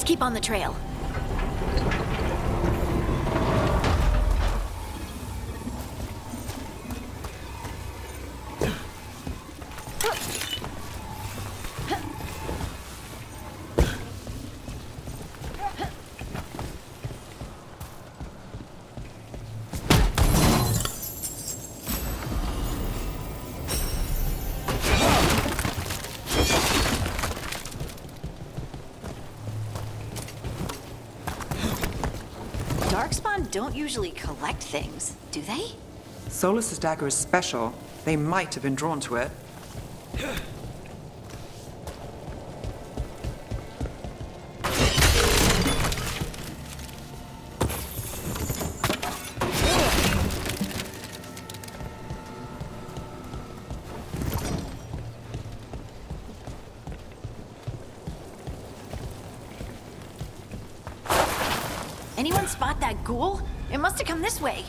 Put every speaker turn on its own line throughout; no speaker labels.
keep on the trail. Darkspawn don't usually collect things, do they?
Solas's dagger is special. They might have been drawn to it.
Anyone spot that ghoul? It must have come this way.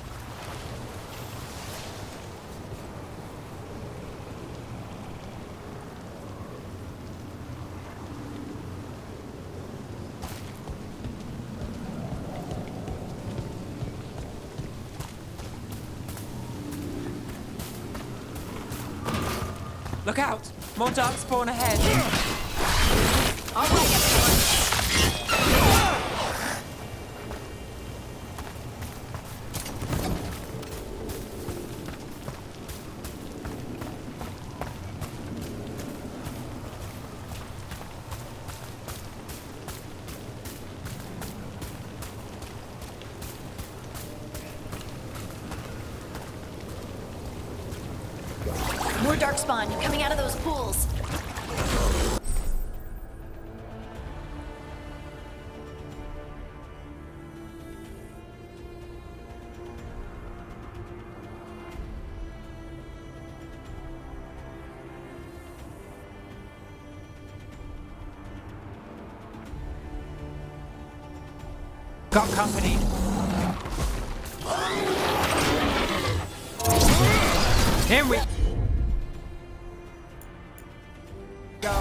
Look out! More darkspawn ahead!
All right, everyone. More darkspawn coming out of those pools.
Got company. Here we go.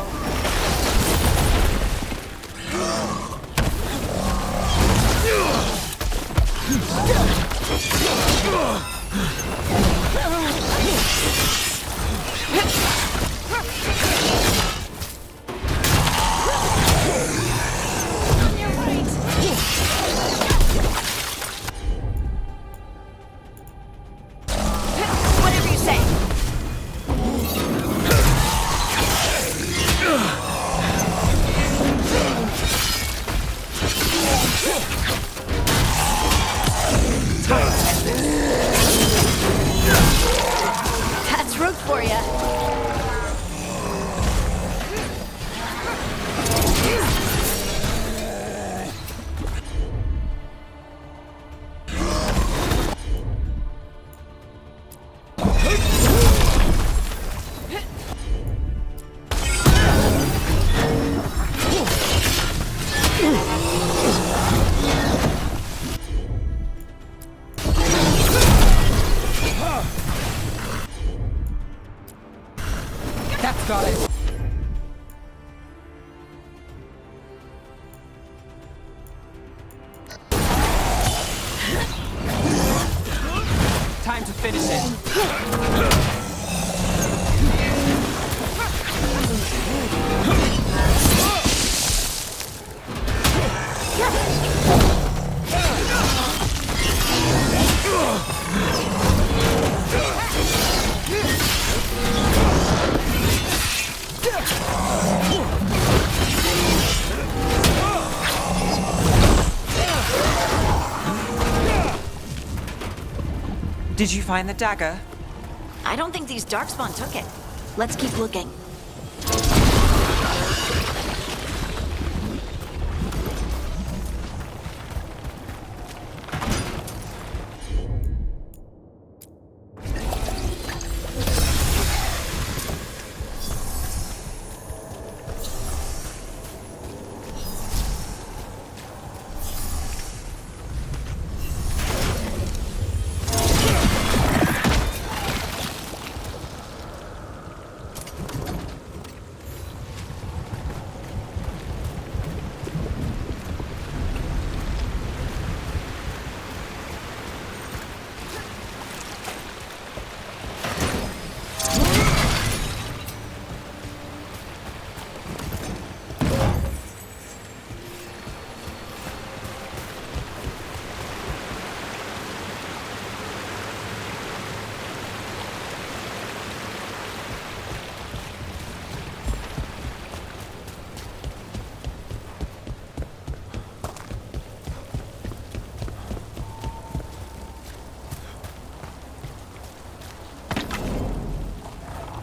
Whatever you say. That's root for ya.
That's got it. Time to finish it. Did you find the dagger?
I don't think these darkspawn took it. Let's keep looking.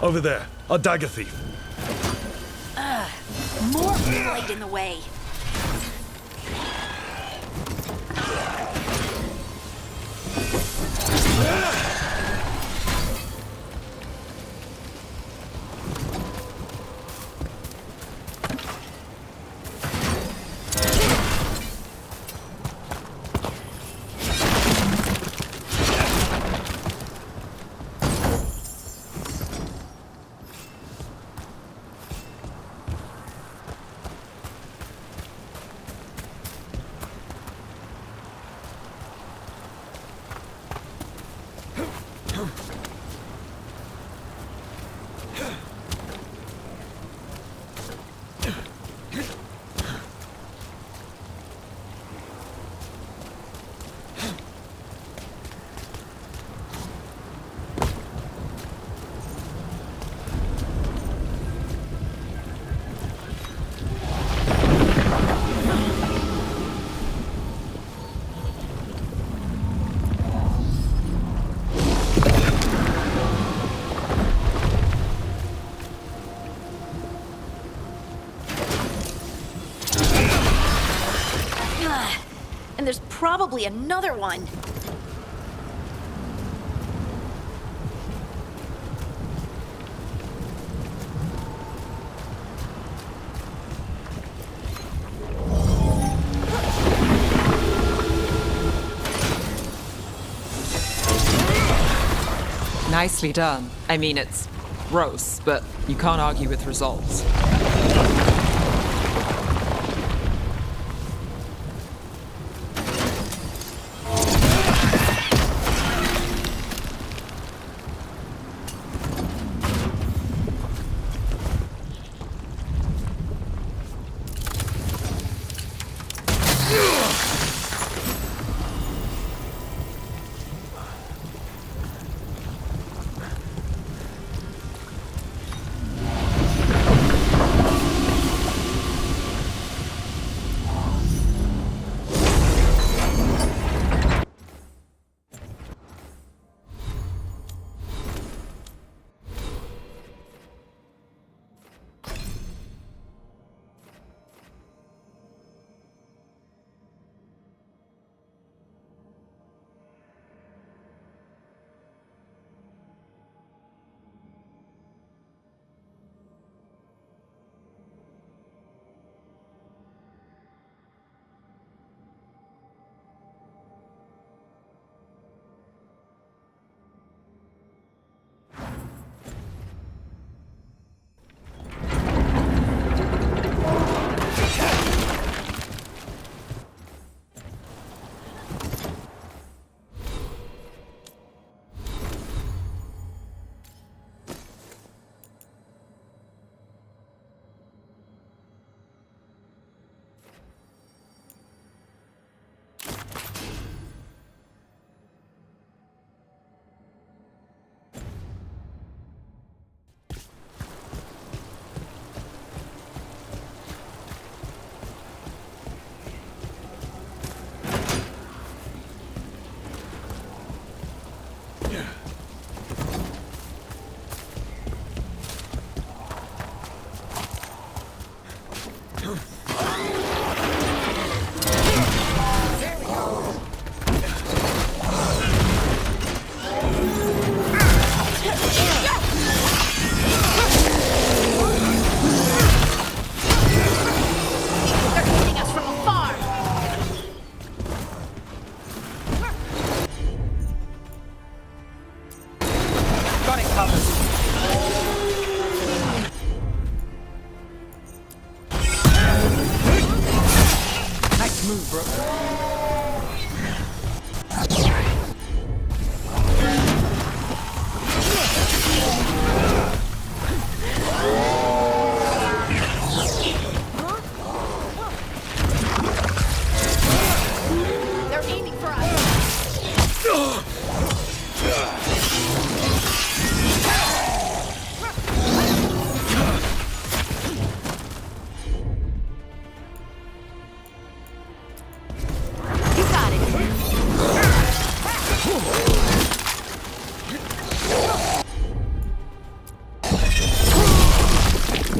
Over there, a dagger thief.
More blade in the way. And there's probably another one.
Nicely done. I mean, it's gross, but you can't argue with results.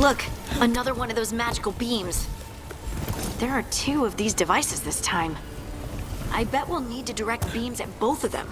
Look, another one of those magical beams. There are two of these devices this time. I bet we'll need to direct beams at both of them.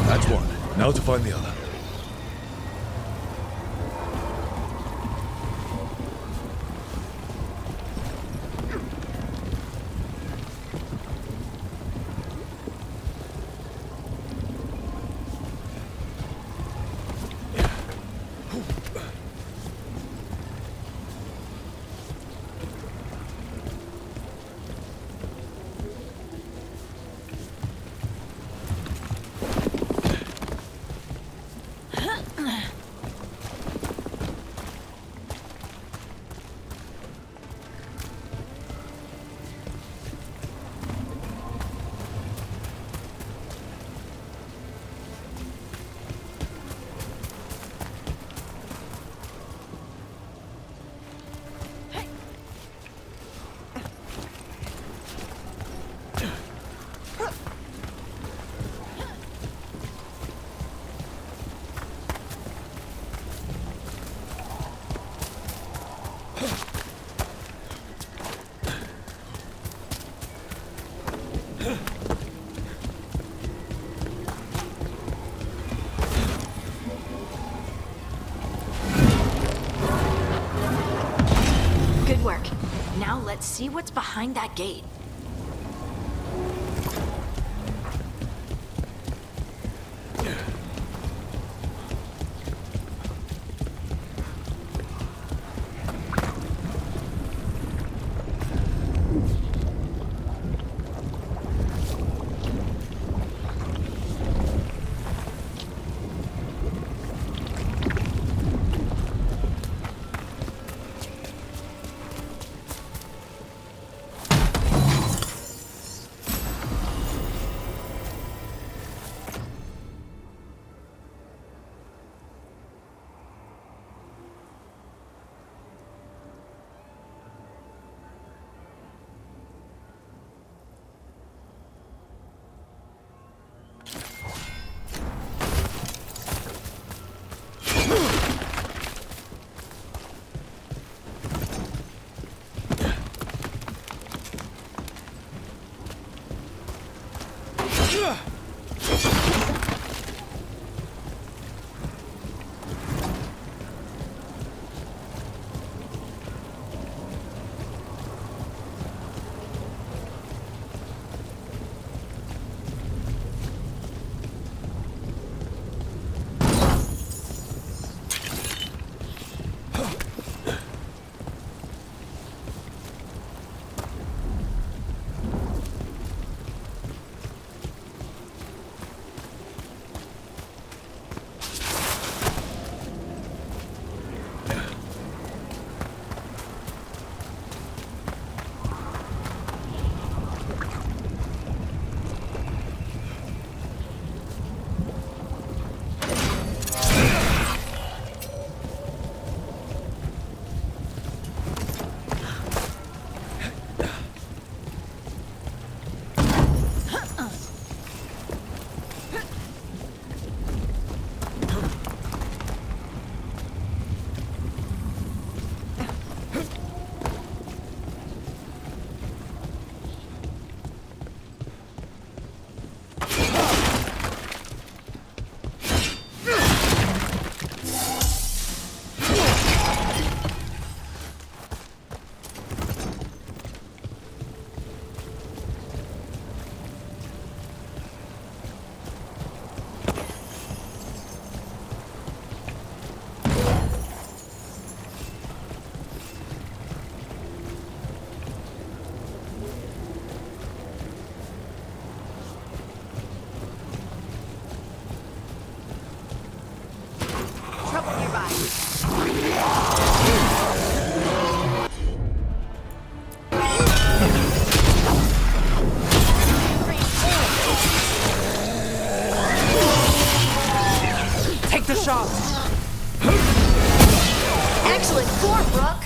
That's one. Now to find the other.
Good work. Now let's see what's behind that gate.
Take the shot!
Excellent form, Brooke.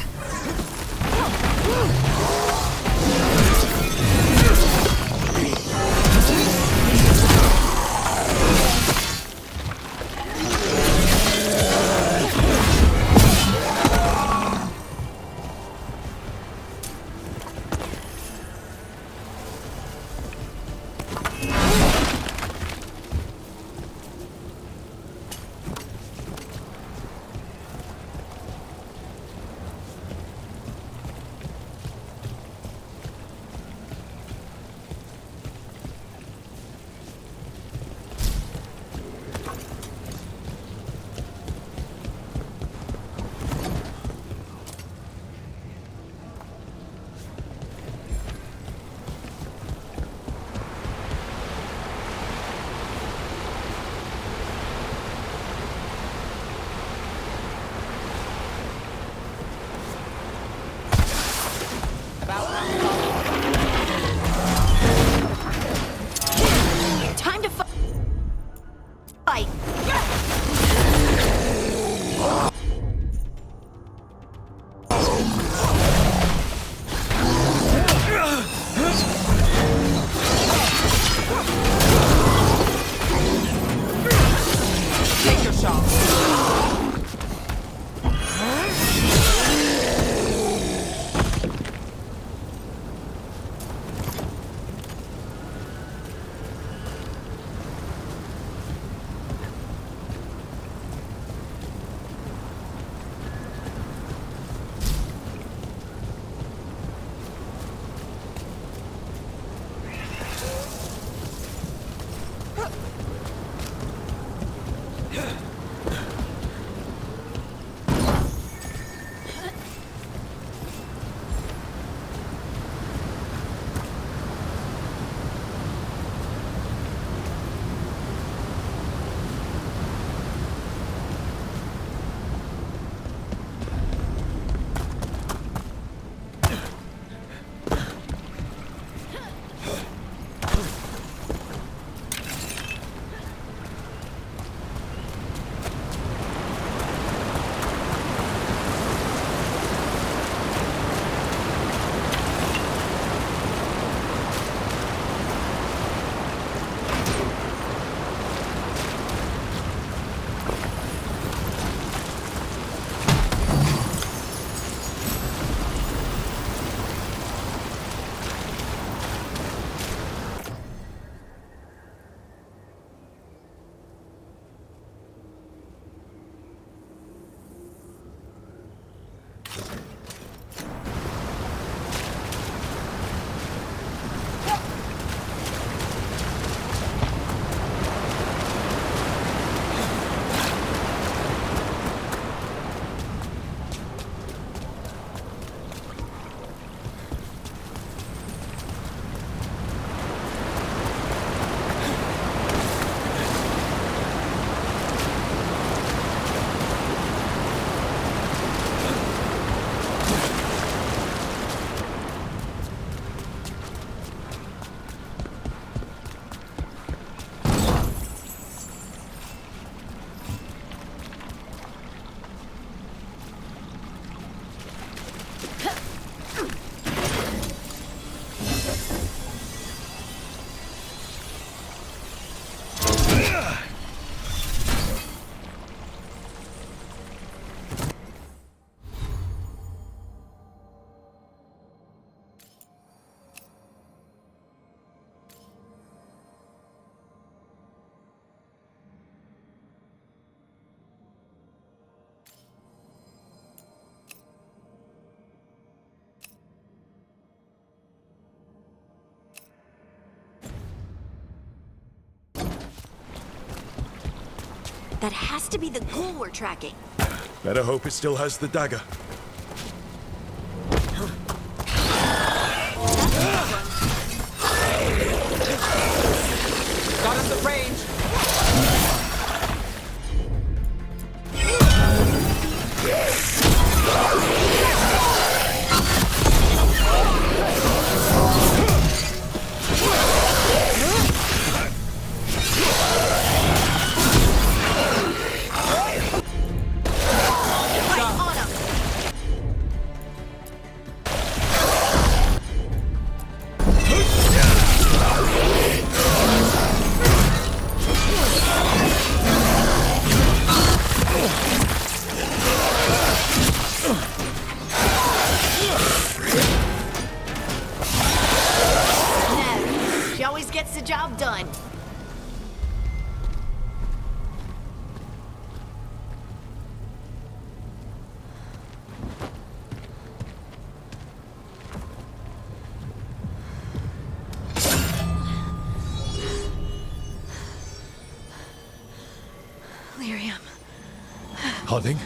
Time to fight.
Take your shot!
That has to be the ghoul we're tracking.
Better hope it still has the dagger.
Got us at range!
Harding?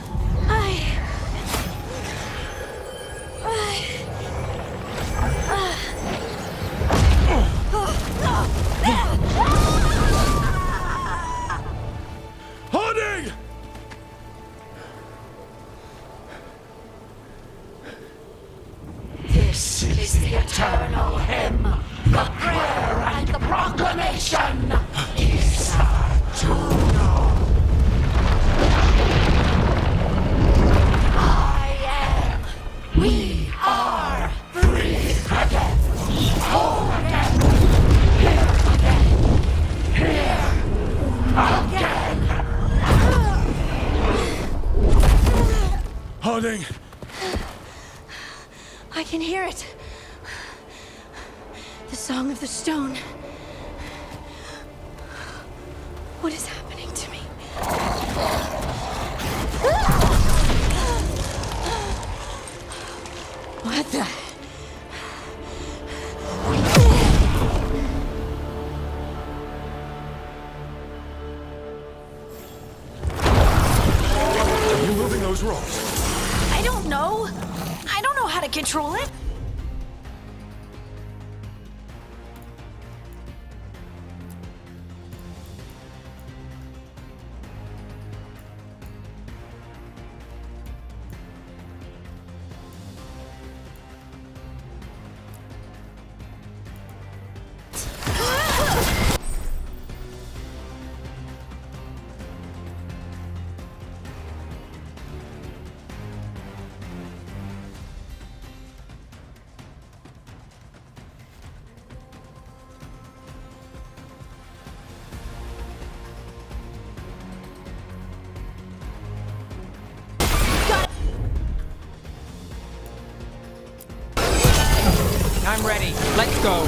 Harding!
This is the eternal hymn, the prayer and the proclamation. Isa Juno. I am. We are free again. Whole again. Here again.
Harding!
I can hear it. The Song of the Stone. What is happening to me? What the?
Are you moving those rocks?
I don't know. I don't know how to control it.
I'm ready. Let's go.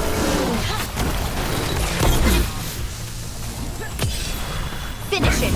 Finish it.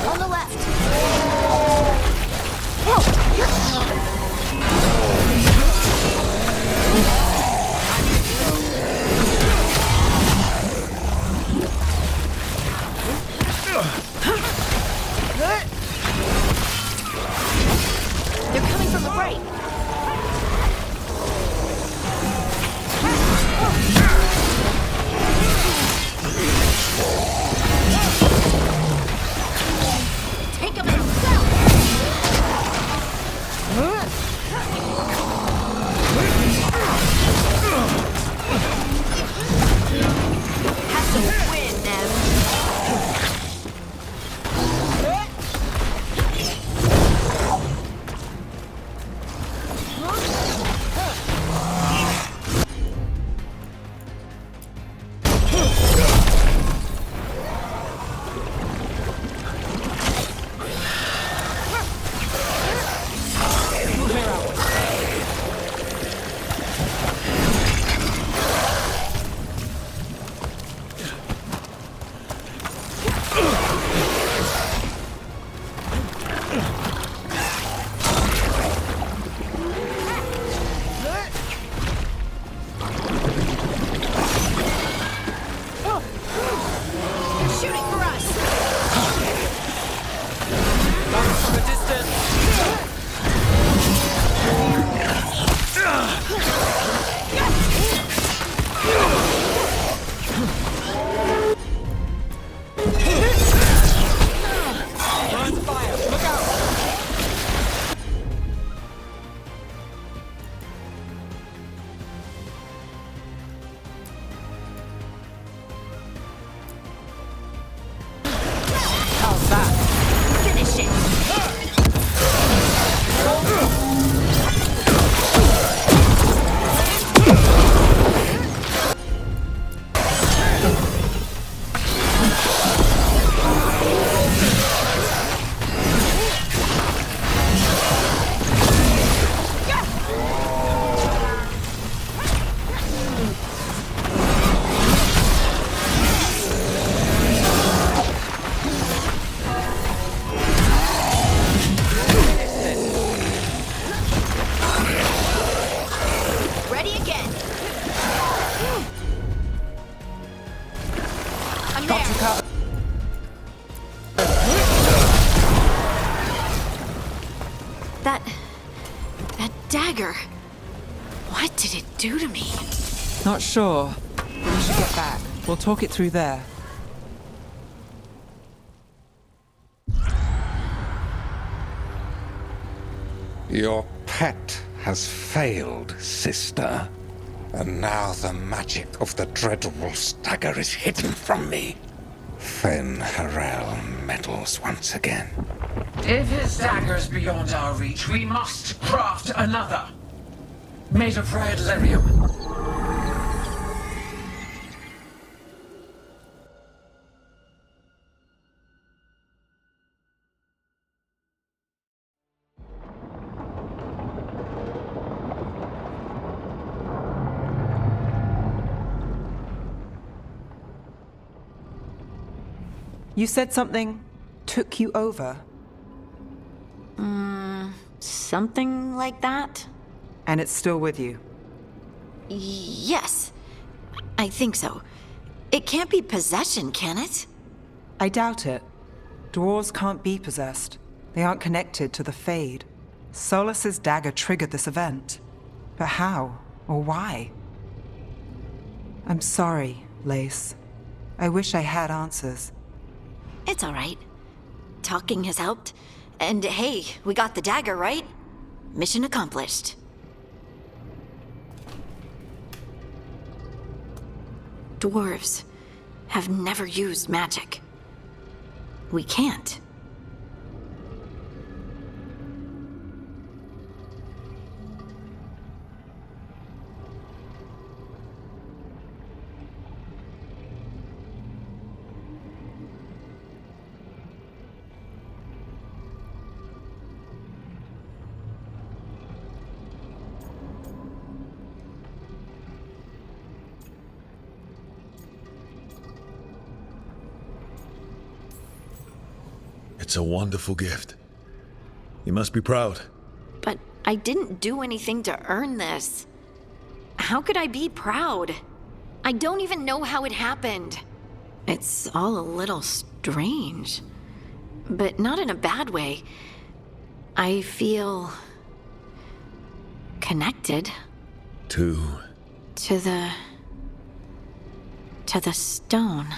On the left. They're coming from the right. Take him himself. Has to win, Nev. That dagger. What did it do to me?
Not sure. We should get back. We'll talk it through there.
Your pet has failed, sister. And now the magic of the Dreadwolf's dagger is hidden from me. Fen Harel meddles once again.
If his dagger's beyond our reach, we must craft another. Made of red lyrium.
You said something took you over,
Something like that?
and it's still with you.
Yes. I think so. It can't be possession, can it?
I doubt it. Dwarves can't be possessed. They aren't connected to the Fade. Solus's dagger triggered this event. But how? Or why? I'm sorry, Lace. I wish I had answers.
It's all right. Talking has helped. And hey, we got the dagger, right? Mission accomplished. Dwarves have never used magic. We can't.
It's a wonderful gift. You must be proud.
But I didn't do anything to earn this. How could I be proud? I don't even know how it happened. It's all a little strange. But not in a bad way. I feel connected
To
to the stone.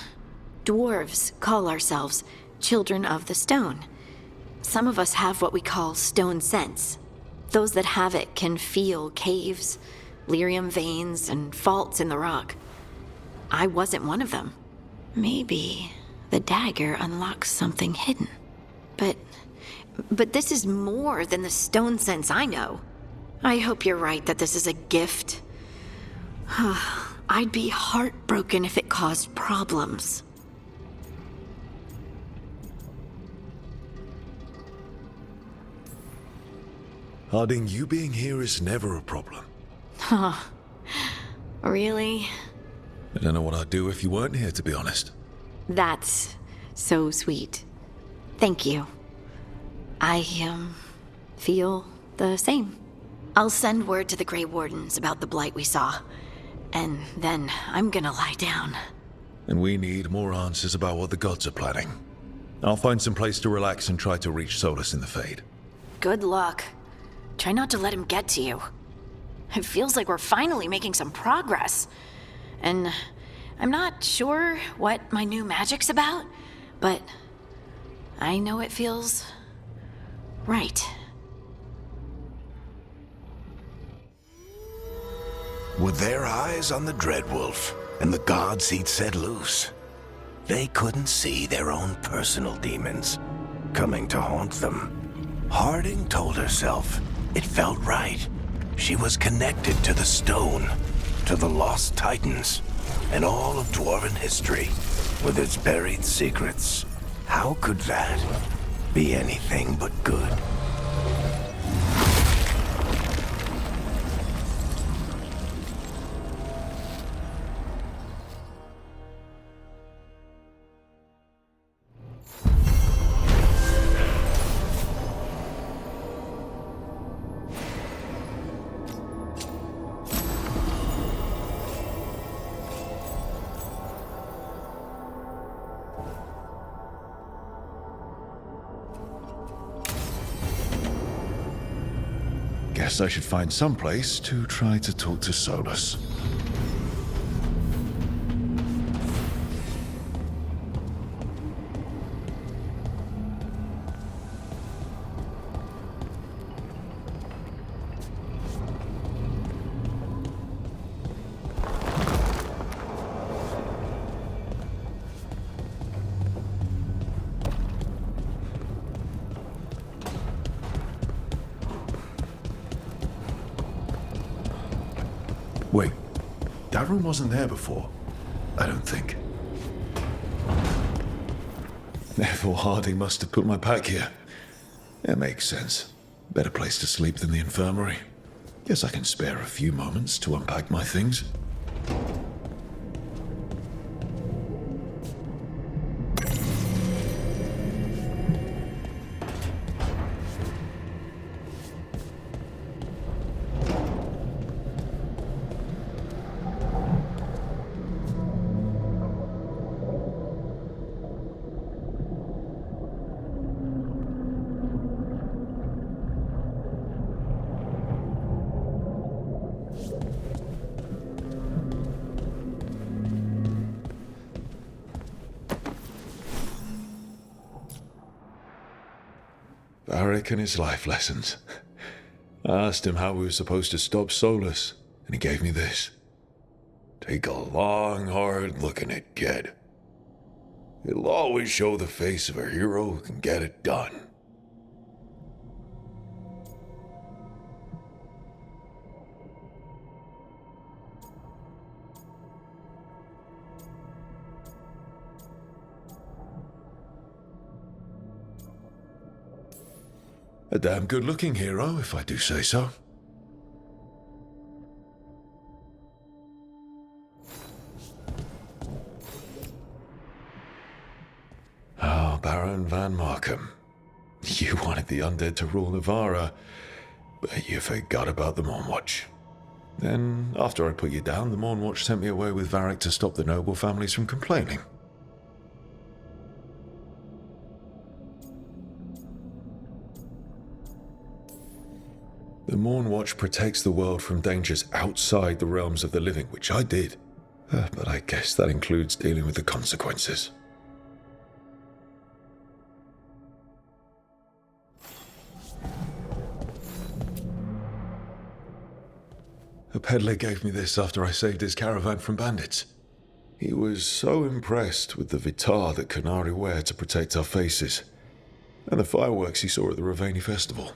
Dwarves call ourselves Children of the Stone. Some of us have what we call stone sense. Those that have it can feel caves, lyrium veins, and faults in the rock. I wasn't one of them. Maybe the dagger unlocks something hidden. But this is more than the stone sense I know. I hope you're right that this is a gift. I'd be heartbroken if it caused problems.
Harding, you being here is never a problem.
Really?
I don't know what I'd do if you weren't here, to be honest.
That's so sweet. Thank you. I, feel the same. I'll send word to the Grey Wardens about the blight we saw. And then I'm gonna lie down.
And we need more answers about what the gods are planning. I'll find some place to relax and try to reach Solus in the Fade.
Good luck. Try not to let him get to you. It feels like we're finally making some progress. And I'm not sure what my new magic's about, but I know it feels right.
With their eyes on the Dreadwolf and the gods he'd set loose, they couldn't see their own personal demons coming to haunt them. Harding told herself it felt right. She was connected to the stone, to the lost titans, and all of Dwarven history with its buried secrets. How could that be anything but good?
Guess I should find some place to try to talk to Solus. Wait, that room wasn't there before. I don't think. Therefore, Harding must have put my pack here. It makes sense. Better place to sleep than the infirmary. Guess I can spare a few moments to unpack my things. Varric and his life lessons. I asked him how we were supposed to stop Solus, and he gave me this. Take a long, hard look in it, kid. It'll always show the face of a hero who can get it done. A damn good-looking hero, if I do say so. Oh, Baron Van Markham. You wanted the undead to rule Navarra, but you forgot about the Mournwatch. Then, after I put you down, the Mournwatch sent me away with Varric to stop the noble families from complaining. The Mournwatch protects the world from dangers outside the realms of the living, which I did. But I guess that includes dealing with the consequences. A peddler gave me this after I saved his caravan from bandits. He was so impressed with the Vitar that Qunari wear to protect our faces, and the fireworks he saw at the Ravani festival.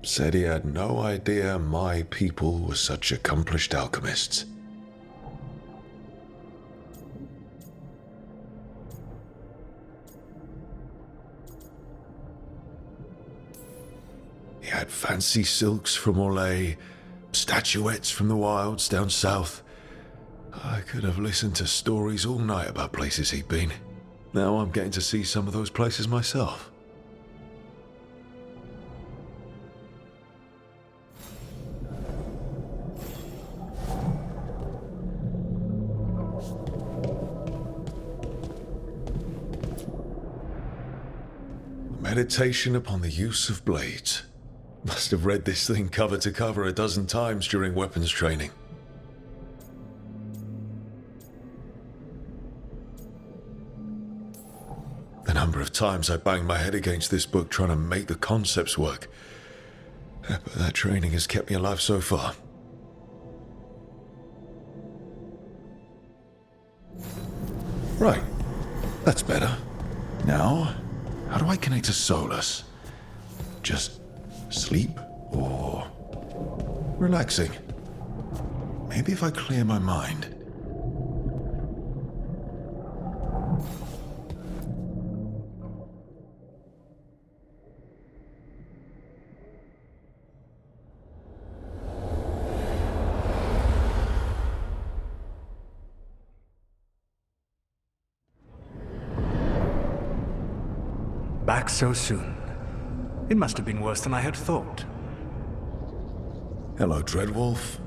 Said he had no idea my people were such accomplished alchemists. He had fancy silks from Orlais, statuettes from the wilds down south. I could have listened to stories all night about places he'd been. Now I'm getting to see some of those places myself. Meditation upon the use of blades. Must have read this thing cover to cover a dozen times during weapons training. The number of times I banged my head against this book trying to make the concepts work. But that training has kept me alive so far. Right. That's better. Now, how do I connect to Solus? Just sleep or relaxing? Maybe if I clear my mind.
Back so soon. It must have been worse than I had thought.
Hello, Dreadwolf.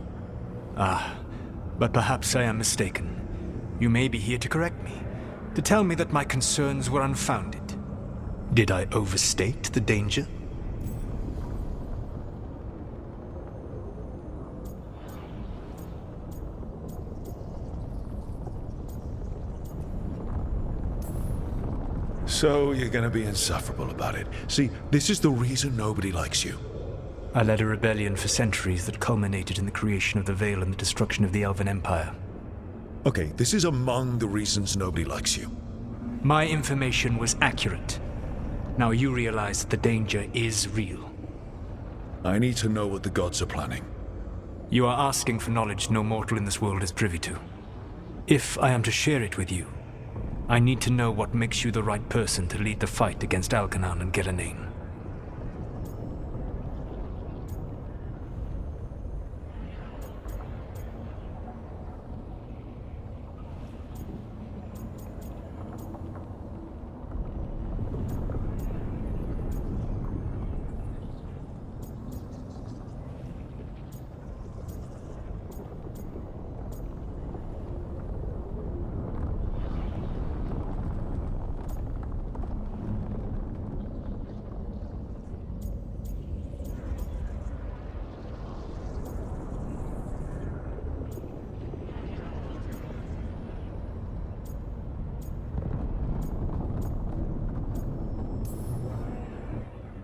But perhaps I am mistaken. You may be here to correct me, to tell me that my concerns were unfounded. Did I overstate the danger?
So you're gonna be insufferable about it. See, this is the reason nobody likes you.
I led a rebellion for centuries that culminated in the creation of the Veil and the destruction of the Elven Empire.
Okay, this is among the reasons nobody likes you.
My information was accurate. Now you realize that the danger is real.
I need to know what the gods are planning.
You are asking for knowledge no mortal in this world is privy to. If I am to share it with you, I need to know what makes you the right person to lead the fight against Algernon and Gillenane.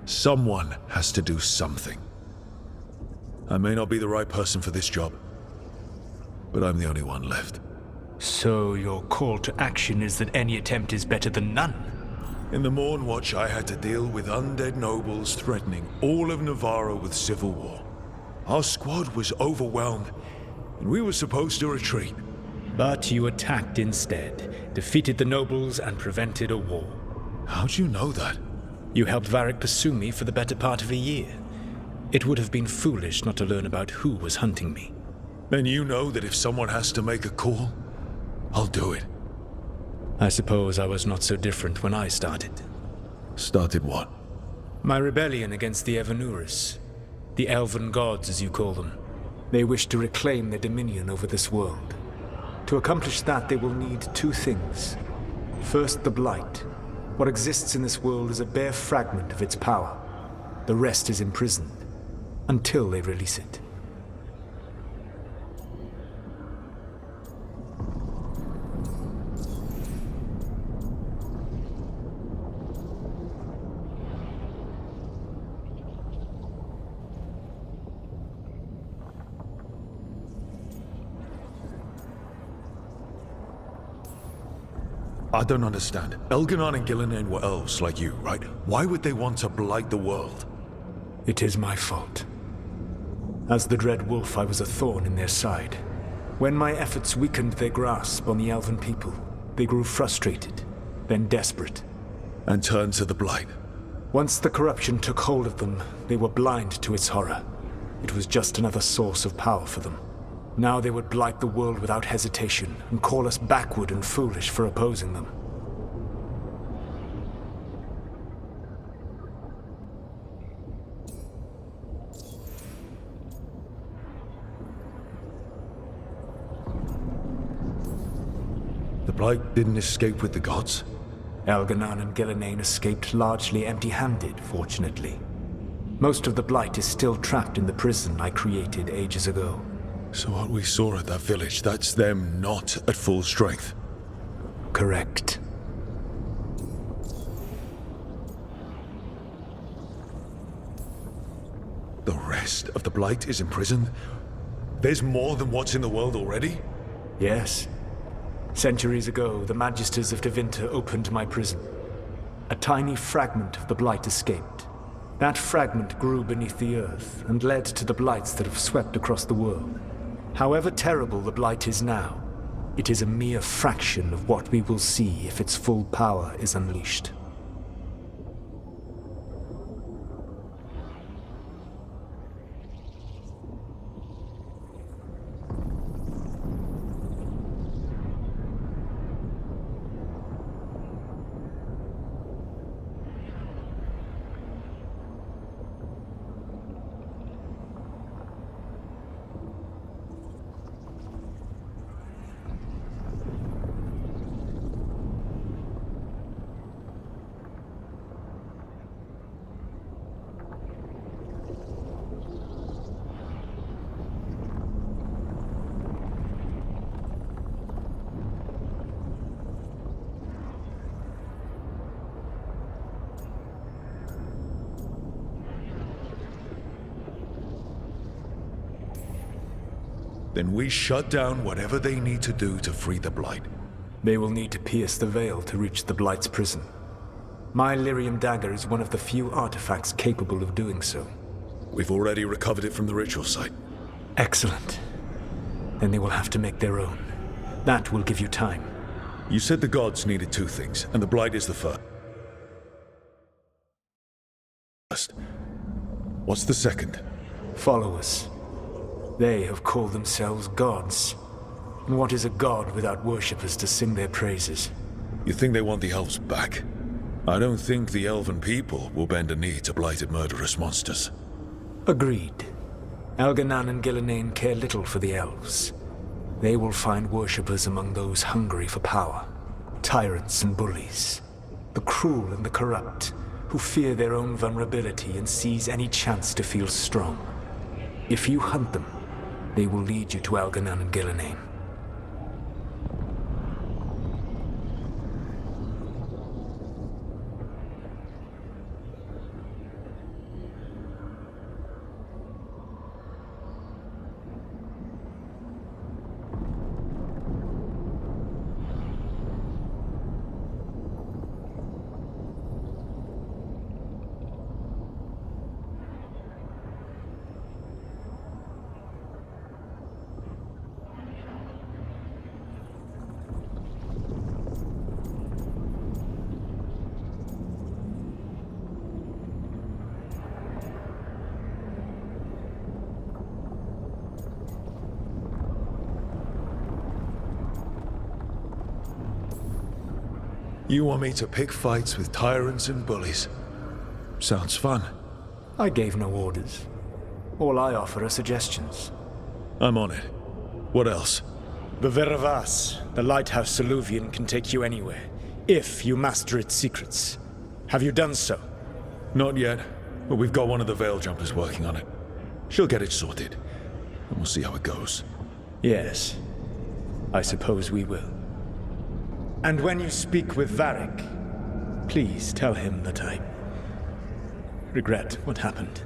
Someone has to do something. I may not be the right person for this job, but I'm the only one left.
So your call to action is that any attempt is better than none?
In the Morn Watch, I had to deal with undead nobles threatening all of Navarro with civil war. Our squad was overwhelmed, and we were supposed to retreat.
But you attacked instead, defeated the nobles, and prevented a war.
How'd you know that?
You helped Varric pursue me for the better part of a year. It would have been foolish not to learn about who was hunting me.
Then you know that if someone has to make a call, I'll do it.
I suppose I was not so different when I started.
Started what?
My rebellion against the Evanuris. The Elven gods, as you call them. They wish to reclaim their dominion over this world. To accomplish that, they will need two things. First, the Blight. What exists in this world is a bare fragment of its power. The rest is imprisoned, until they release it.
I don't understand. Elgernon and Gillenane were elves like you, right? Why would they want to blight the world?
It is my fault. As the Dread Wolf, I was a thorn in their side. When my efforts weakened their grasp on the Elven people, they grew frustrated, then desperate.
And turned to the blight.
Once the corruption took hold of them, they were blind to its horror. It was just another source of power for them. Now they would blight the world without hesitation and call us backward and foolish for opposing them.
The blight didn't escape with the gods?
Elgernon and Gillenane escaped largely empty-handed, fortunately. Most of the blight is still trapped in the prison I created ages ago.
So what we saw at that village, that's them not at full strength?
Correct.
The rest of the blight is imprisoned? There's more than what's in the world already?
Yes. Centuries ago, the Magisters of Tevinter opened my prison. A tiny fragment of the blight escaped. That fragment grew beneath the earth and led to the blights that have swept across the world. However terrible the blight is now, it is a mere fraction of what we will see if its full power is unleashed.
Then we shut down whatever they need to do to free the Blight.
They will need to pierce the veil to reach the Blight's prison. My Lyrium dagger is one of the few artifacts capable of doing so.
We've already recovered it from the ritual site.
Excellent. Then they will have to make their own. That will give you time.
You said the gods needed two things, and the Blight is the first. What's the second?
Followers. They have called themselves gods. And what is a god without worshippers to sing their praises?
You think they want the elves back? I don't think the elven people will bend a knee to blighted murderous monsters.
Agreed. Elganan and Gillenane care little for the elves. They will find worshippers among those hungry for power. Tyrants and bullies. The cruel and the corrupt, who fear their own vulnerability and seize any chance to feel strong. If you hunt them, they will lead you to Elganan and Gillenane.
You want me to pick fights with tyrants and bullies? Sounds fun.
I gave no orders. All I offer are suggestions.
I'm on it. What else?
The Veravas, the lighthouse Soluvian, can take you anywhere, if you master its secrets. Have you done so?
Not yet, but we've got one of the Veil Jumpers working on it. She'll get it sorted, and we'll see how it goes.
Yes. I suppose we will. And when you speak with Varric, please tell him that I regret what happened.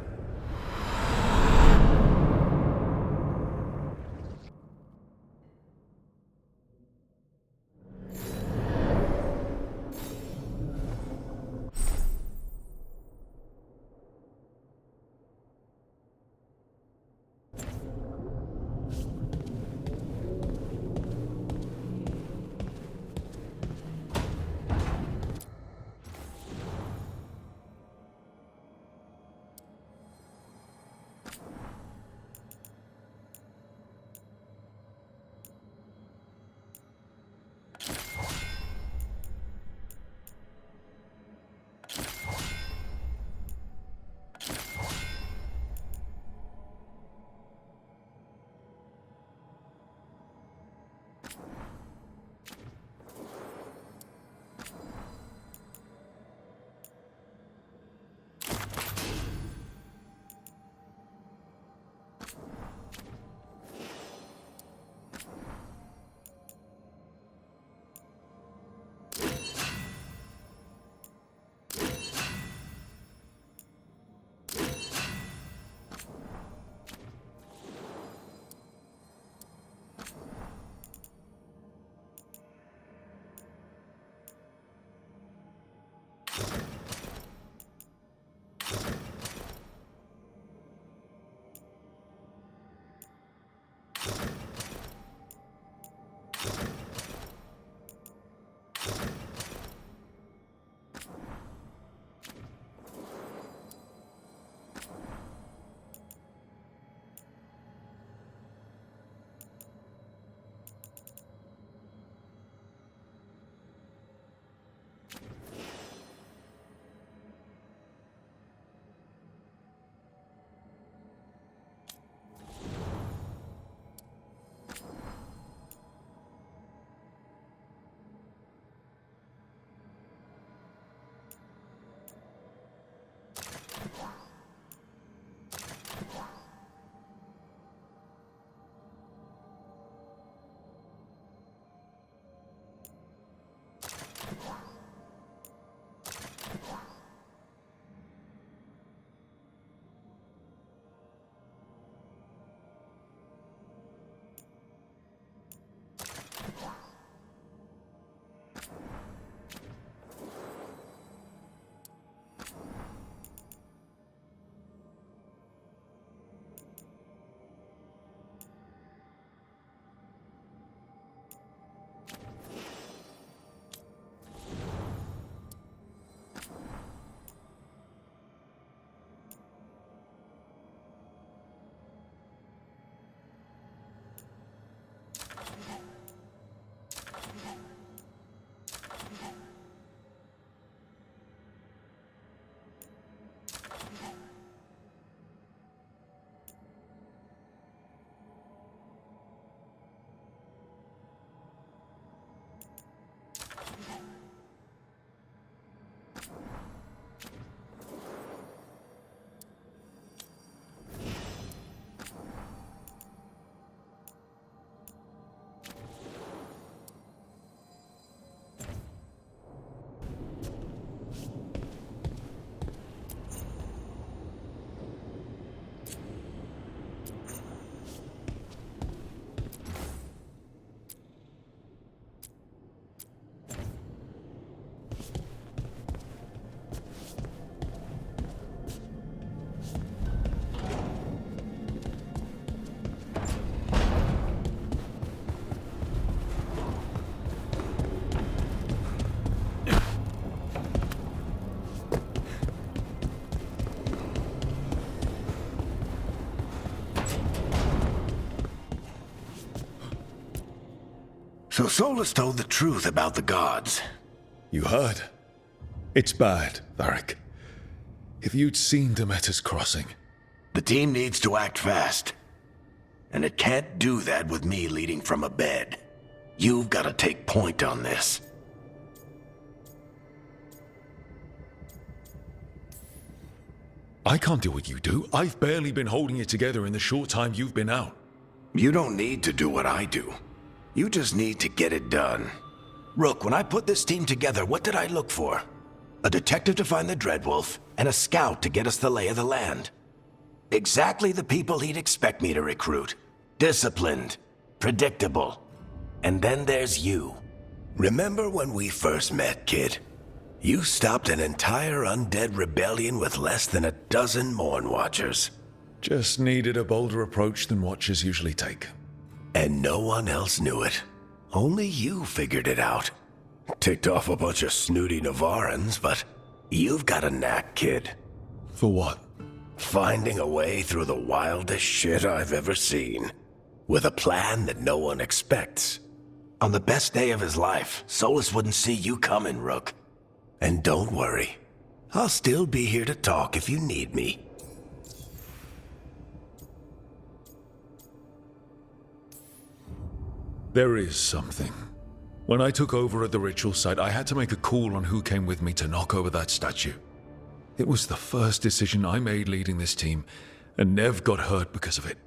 So Solus told the truth about the gods.
You heard? It's bad, Varric. If you'd seen Demeter's crossing...
The team needs to act fast. And it can't do that with me leading from a bed. You've got to take point on this.
I can't do what you do. I've barely been holding it together in the short time you've been out.
You don't need to do what I do. You just need to get it done. Rook, when I put this team together, what did I look for? A detective to find the Dreadwolf, and a scout to get us the lay of the land. Exactly the people he'd expect me to recruit. Disciplined, predictable. And then there's you. Remember when we first met, kid? You stopped an entire undead rebellion with less than a dozen Morn Watchers.
Just needed a bolder approach than Watchers usually take.
And no one else knew it. Only you figured it out. Ticked off a bunch of snooty Navarrans, but you've got a knack, kid.
For what?
Finding a way through the wildest shit I've ever seen. With a plan that no one expects. On the best day of his life, Solus wouldn't see you coming, Rook. And don't worry. I'll still be here to talk if you need me.
There is something. When I took over at the ritual site, I had to make a call on who came with me to knock over that statue. It was the first decision I made leading this team, and Nev got hurt because of it.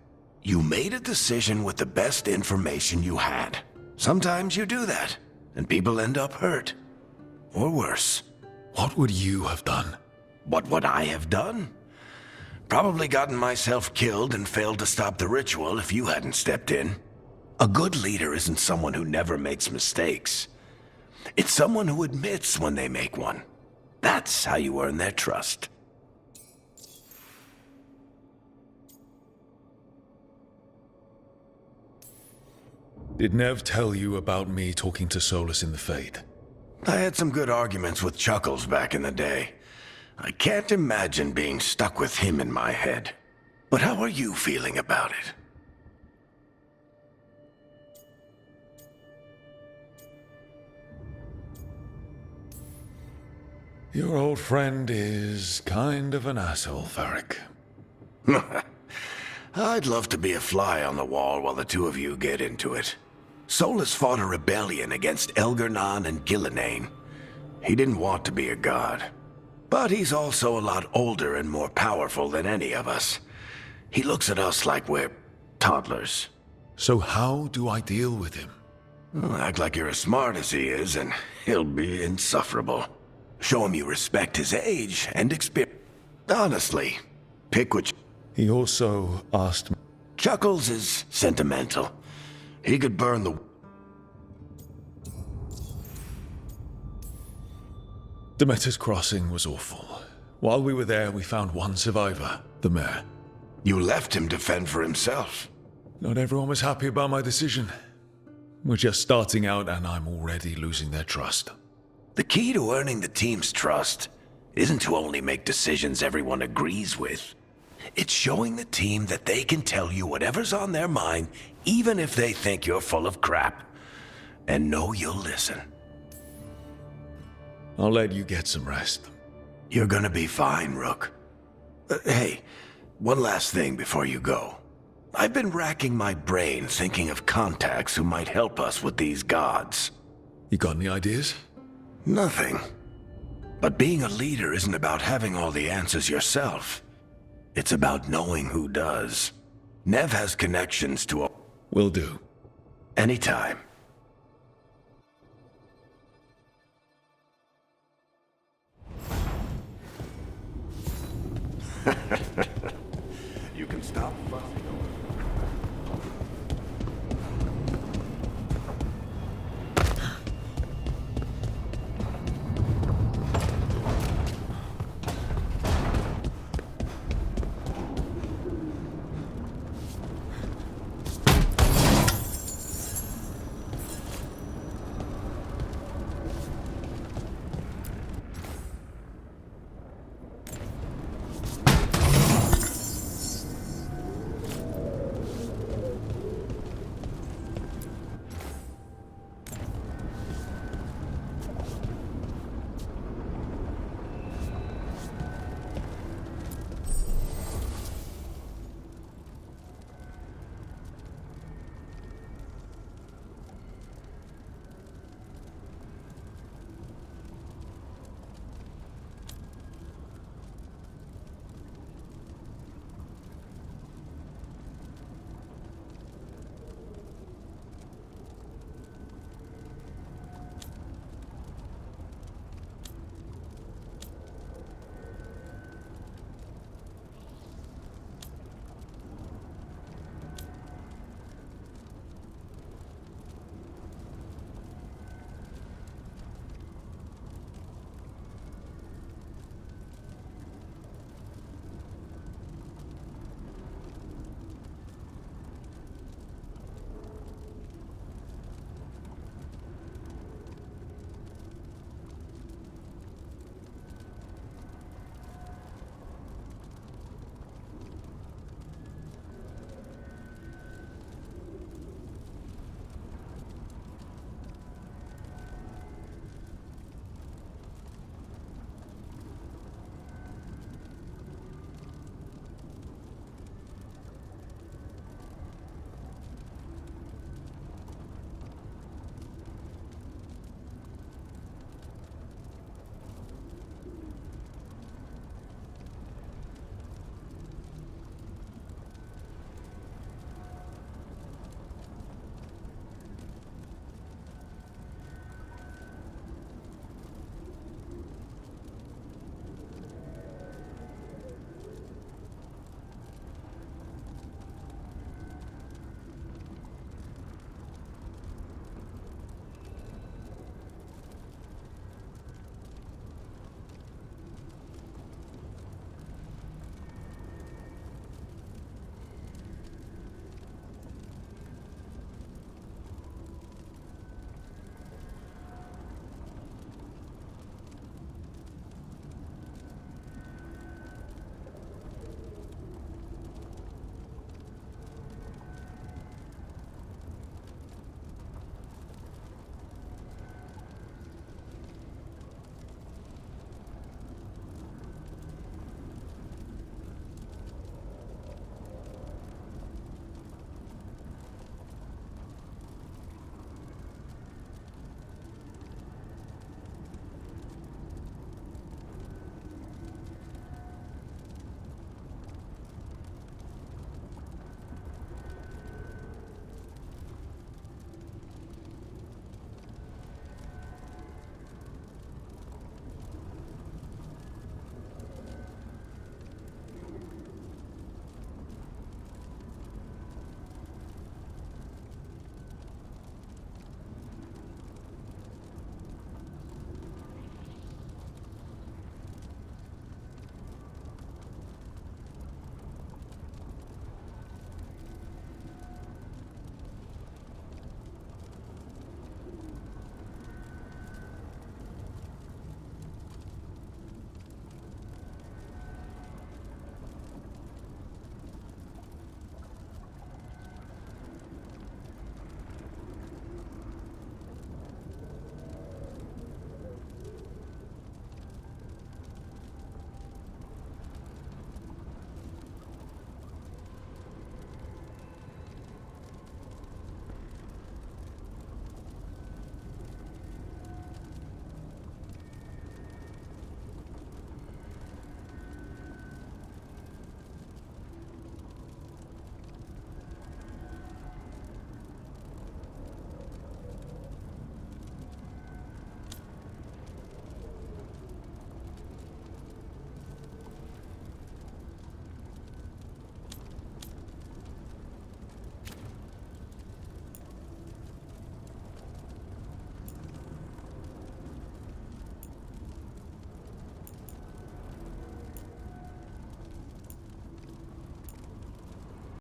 You made a decision with the best information you had. Sometimes you do that, and people end up hurt. Or worse.
What would you have done?
What would I have done? Probably gotten myself killed and failed to stop the ritual if you hadn't stepped in. A good leader isn't someone who never makes mistakes. It's someone who admits when they make one. That's how you earn their trust.
Did Nev tell you about me talking to Solus in the Fade?
I had some good arguments with Chuckles back in the day. I can't imagine being stuck with him in my head. But how are you feeling about it?
Your old friend is kind of an asshole, Varric.
I'd love to be a fly on the wall while the two of you get into it. Solus fought a rebellion against Elgar'nan and Gillenane. He didn't want to be a god. But he's also a lot older and more powerful than any of us. He looks at us like we're toddlers.
So how do I deal with him?
Well, act like you're as smart as he is, and he'll be insufferable. Show him you respect his age and experience. Honestly, pick which...
He also asked me...
Chuckles is sentimental. He could burn the...
Demeter's crossing was awful. While we were there, we found one survivor, the mayor.
You left him to fend for himself.
Not everyone was happy about my decision. We're just starting out and I'm already losing their trust.
The key to earning the team's trust isn't to only make decisions everyone agrees with. It's showing the team that they can tell you whatever's on their mind, even if they think you're full of crap. And know you'll listen.
I'll let you get some rest.
You're gonna be fine, Rook. Hey, one last thing before you go. I've been racking my brain thinking of contacts who might help us with these gods.
You got any ideas?
Nothing. But being a leader isn't about having all the answers yourself. It's about knowing who does. Nev has connections to a...
Will do.
Anytime. You can stop fussing over.